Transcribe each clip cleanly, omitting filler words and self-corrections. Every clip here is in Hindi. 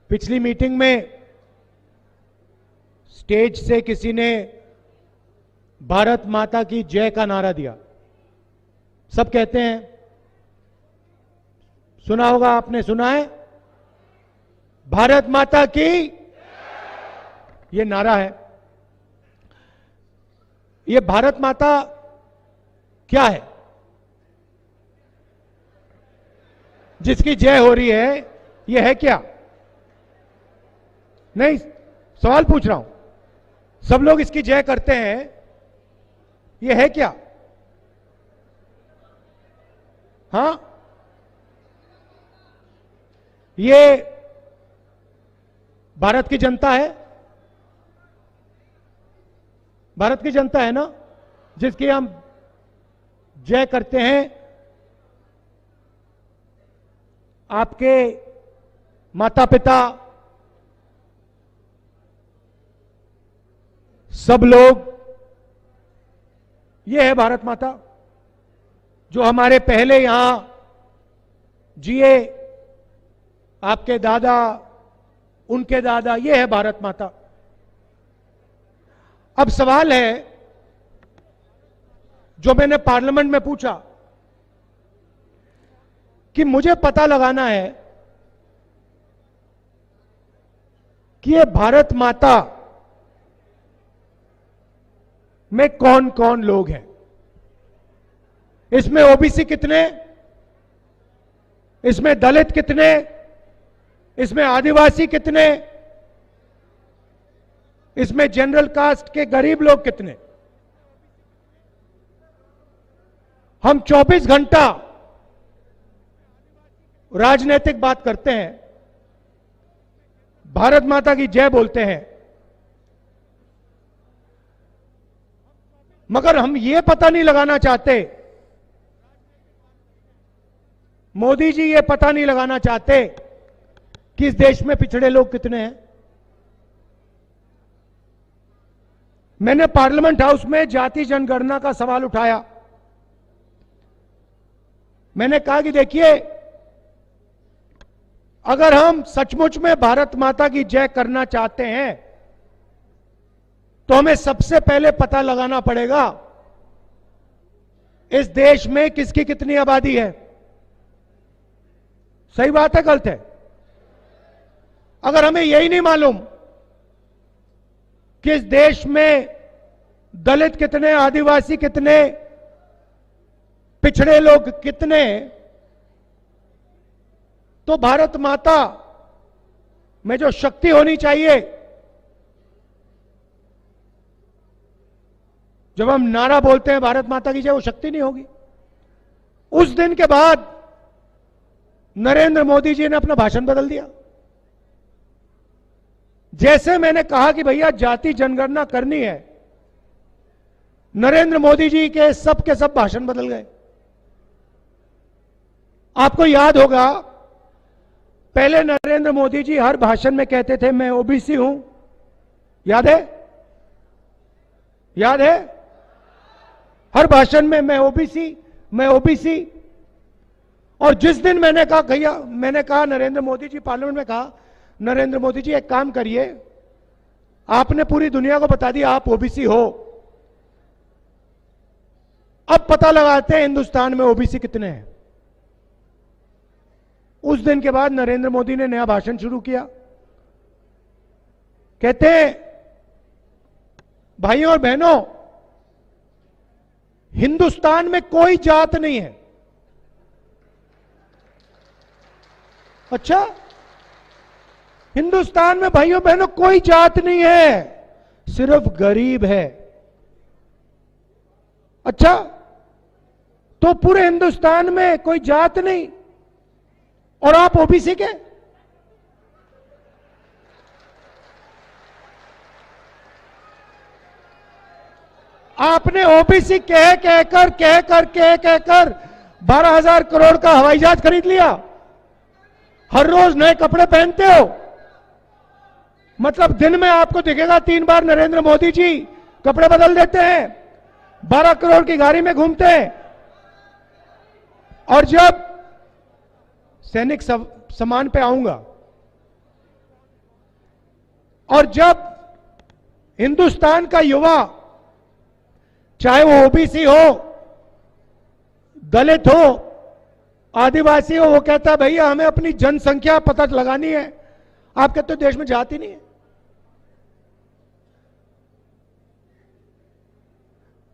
पिछली मीटिंग में स्टेज से किसी ने भारत माता की जय का नारा दिया। सब कहते हैं, सुना होगा, आपने सुना है, भारत माता की ये नारा है। ये भारत माता क्या है जिसकी जय हो रही है? ये है क्या? नहीं, सवाल पूछ रहा हूं। सब लोग इसकी जय करते हैं, ये है क्या? हां, ये भारत की जनता है, भारत की जनता है ना, जिसकी हम जय करते हैं। आपके माता पिता सब लोग, ये है भारत माता। जो हमारे पहले यहां जिए, आपके दादा, उनके दादा, ये है भारत माता। अब सवाल है जो मैंने पार्लियामेंट में पूछा कि मुझे पता लगाना है कि ये भारत माता में कौन कौन लोग हैं। इसमें ओबीसी कितने, इसमें दलित कितने, इसमें आदिवासी कितने, इसमें जनरल कास्ट के गरीब लोग कितने। हम 24 घंटा राजनीतिक बात करते हैं, भारत माता की जय बोलते हैं, मगर हम ये पता नहीं लगाना चाहते, मोदी जी ये पता नहीं लगाना चाहते कि इस देश में पिछड़े लोग कितने हैं। मैंने पार्लियामेंट हाउस में जाति जनगणना का सवाल उठाया। मैंने कहा कि देखिए, अगर हम सचमुच में भारत माता की जय करना चाहते हैं तो हमें सबसे पहले पता लगाना पड़ेगा इस देश में किसकी कितनी आबादी है। सही बात है, गलत है? अगर हमें यही नहीं मालूम कि इस देश में दलित कितने, आदिवासी कितने, पिछड़े लोग कितने, तो भारत माता में जो शक्ति होनी चाहिए, जब हम नारा बोलते हैं भारत माता की जय, वो शक्ति नहीं होगी। उस दिन के बाद नरेंद्र मोदी जी ने अपना भाषण बदल दिया। जैसे मैंने कहा कि भैया जाति जनगणना करनी है, नरेंद्र मोदी जी के सब भाषण बदल गए। आपको याद होगा, पहले नरेंद्र मोदी जी हर भाषण में कहते थे मैं ओबीसी हूं। याद है? याद है? हर भाषण में मैं ओबीसी, मैं ओबीसी। और जिस दिन मैंने कहा, भैया, मैंने कहा नरेंद्र मोदी जी, पार्लियामेंट में कहा, नरेंद्र मोदी जी एक काम करिए, आपने पूरी दुनिया को बता दिया आप ओबीसी हो, अब पता लगाते हैं हिंदुस्तान में ओबीसी कितने हैं। उस दिन के बाद नरेंद्र मोदी ने नया भाषण शुरू किया। कहते हैं, भाइयों और बहनों, हिंदुस्तान में कोई जात नहीं है। अच्छा, हिंदुस्तान में भाइयों बहनों कोई जात नहीं है, सिर्फ गरीब है। अच्छा, तो पूरे हिंदुस्तान में कोई जात नहीं और आप ओबीसी के? आपने ओबीसी कह कहकर 12,000 करोड़ का हवाई जहाज खरीद लिया। हर रोज नए कपड़े पहनते हो, मतलब दिन में आपको दिखेगा 3 बार नरेंद्र मोदी जी कपड़े बदल देते हैं, 12 करोड़ की गाड़ी में घूमते हैं। और जब सैनिक सम्मान पे आऊंगा, और जब हिंदुस्तान का युवा, चाहे वो ओबीसी हो, दलित हो, आदिवासी हो, वो कहता है भैया हमें अपनी जनसंख्या पता लगानी है, आप कहते हो देश में जाति नहीं है।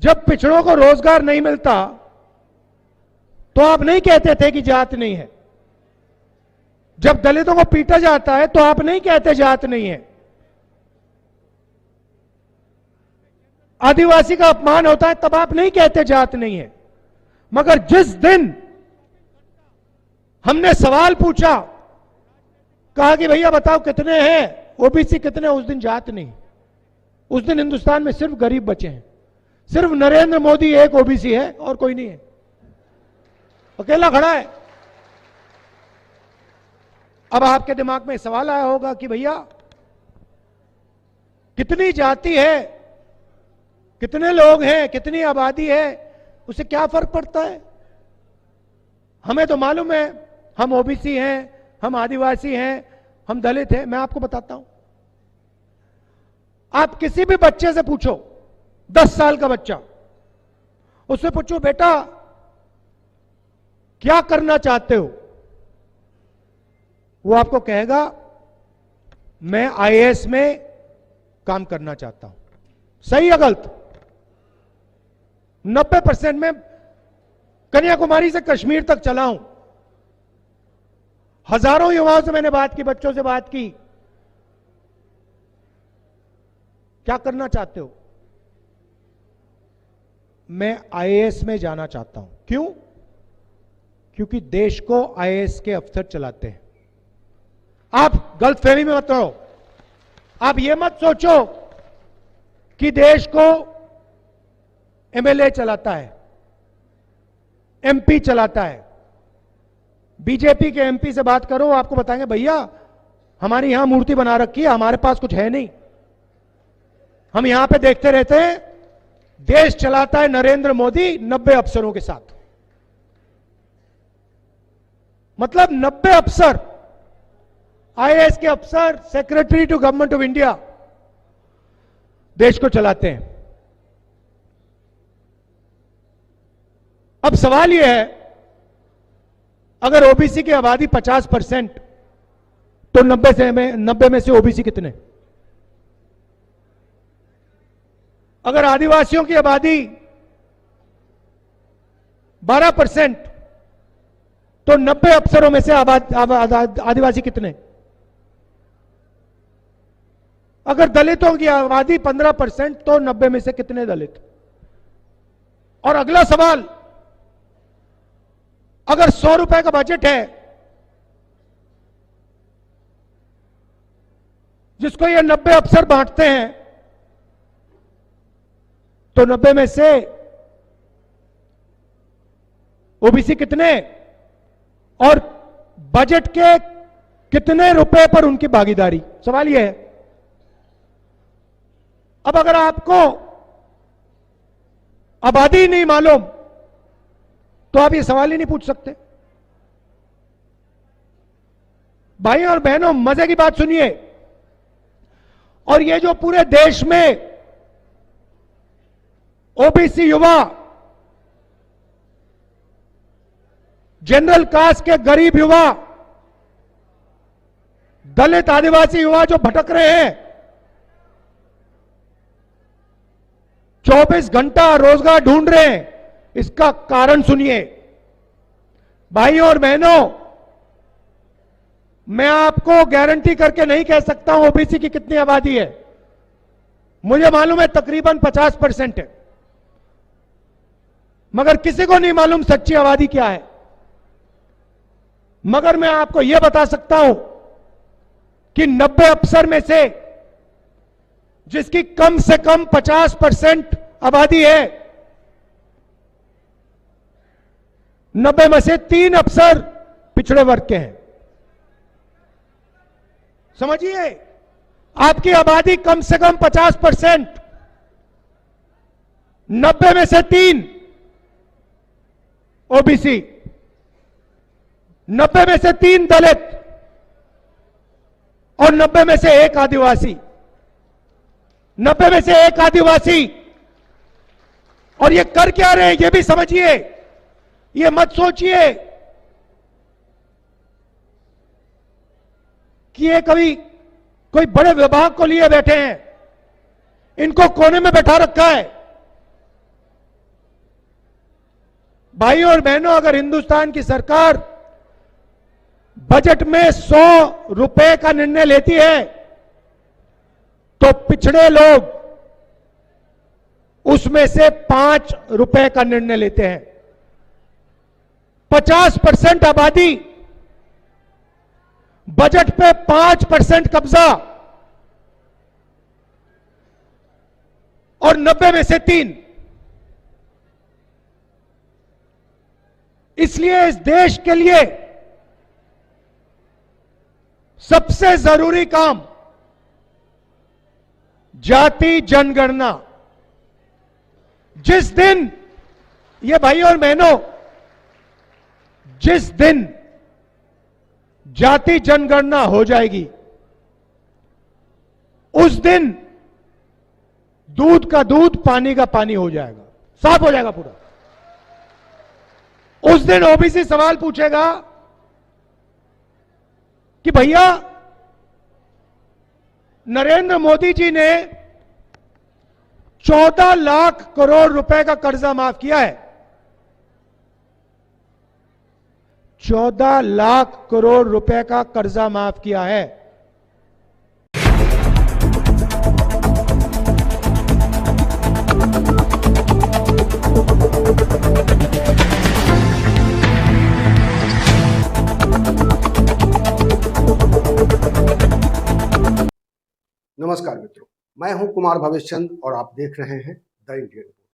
जब पिछड़ों को रोजगार नहीं मिलता तो आप नहीं कहते थे कि जात नहीं है। जब दलितों को पीटा जाता है तो आप नहीं कहते जात नहीं है। आदिवासी का अपमान होता है तब आप नहीं कहते जात नहीं है। मगर जिस दिन हमने सवाल पूछा, कहा कि भैया बताओ कितने हैं ओबीसी, कितने, उस दिन जात नहीं। उस दिन हिंदुस्तान में सिर्फ गरीब बचे हैं। सिर्फ नरेंद्र मोदी एक ओबीसी है और कोई नहीं है, अकेला खड़ा है। अब आपके दिमाग में सवाल आया होगा कि भैया कितनी जाति है, कितने लोग हैं, कितनी आबादी है, उससे क्या फर्क पड़ता है? हमें तो मालूम है, हम ओबीसी हैं, हम आदिवासी हैं, हम दलित हैं। मैं आपको बताता हूं, आप किसी भी बच्चे से पूछो, 10 साल का बच्चा, उससे पूछो बेटा क्या करना चाहते हो, वो आपको कहेगा मैं आईएएस में काम करना चाहता हूं। सही या गलत? 90% में कन्याकुमारी से कश्मीर तक चला हूं, हजारों युवाओं से मैंने बात की, बच्चों से बात की, क्या करना चाहते हो? मैं आईएएस में जाना चाहता हूं। क्यों? क्योंकि देश को आईएएस के अफसर चलाते हैं। आप गलतफहमी में मत रहो। आप ये मत सोचो कि देश को एमएलए चलाता है, एमपी चलाता है। बीजेपी के एमपी से बात करो, आपको बताएंगे भैया हमारी यहां मूर्ति बना रखी है, हमारे पास कुछ है नहीं, हम यहां पे देखते रहते हैं। देश चलाता है नरेंद्र मोदी 90 अफसरों के साथ। मतलब 90 अफसर, आईएएस के अफसर, secretary to government of India देश को चलाते हैं। अब सवाल यह है, अगर ओबीसी की आबादी 50% तो 90 में से ओबीसी कितने? अगर आदिवासियों की आबादी 12% तो 90 अफसरों में से आदिवासी कितने? अगर दलितों की आबादी 15% तो 90 में से कितने दलित? और अगला सवाल, अगर 100 रुपए का बजट है जिसको ये 90 अफसर बांटते हैं, तो 90 में से ओबीसी कितने और बजट के कितने रुपए पर उनकी भागीदारी? सवाल यह है। अब अगर आपको आबादी नहीं मालूम तो आप ये सवाल ही नहीं पूछ सकते। भाइयों और बहनों, मजे की बात सुनिए, और ये जो पूरे देश में ओबीसी युवा, जनरल कास्ट के गरीब युवा, दलित आदिवासी युवा जो भटक रहे हैं, 24 घंटा रोजगार ढूंढ रहे हैं, इसका कारण सुनिए। भाइयों और बहनों, मैं आपको गारंटी करके नहीं कह सकता हूं ओबीसी की कितनी आबादी है। मुझे मालूम है तकरीबन 50% है, मगर किसी को नहीं मालूम सच्ची आबादी क्या है। मगर मैं आपको यह बता सकता हूं कि 90 अफसर में से जिसकी कम से कम 50% आबादी है, 90 में से 3 अफसर पिछड़े वर्ग के हैं। समझिए, आपकी आबादी कम से कम 50%, 90 में से 3 ओबीसी, 90 में से 3 दलित और 90 में से 1 आदिवासी। 90 में से एक आदिवासी। और ये कर क्या रहे हैं ये भी समझिए, ये मत सोचिए कि ये कभी कोई बड़े विभाग को लिए बैठे हैं, इनको कोने में बैठा रखा है। भाइयों और बहनों, अगर हिंदुस्तान की सरकार बजट में 100 रुपए का निर्णय लेती है तो पिछड़े लोग उसमें से 5 रुपए का निर्णय लेते हैं। 50% आबादी, बजट पे 5% कब्जा और 90 में से 3। इसलिए इस देश के लिए सबसे जरूरी काम जाति जनगणना। जिस दिन, ये भाइयों और बहनों, जिस दिन जाति जनगणना हो जाएगी उस दिन दूध का दूध, पानी का पानी हो जाएगा, साफ हो जाएगा पूरा। उस दिन ओबीसी सवाल पूछेगा कि भैया नरेंद्र मोदी जी ने 14 लाख करोड़ रुपए का कर्जा माफ किया है। 14 लाख करोड़ रुपए का कर्जा माफ किया है। नमस्कार मित्रों, मैं हूं कुमार भवेश चंद और आप देख रहे हैं द इंडियन।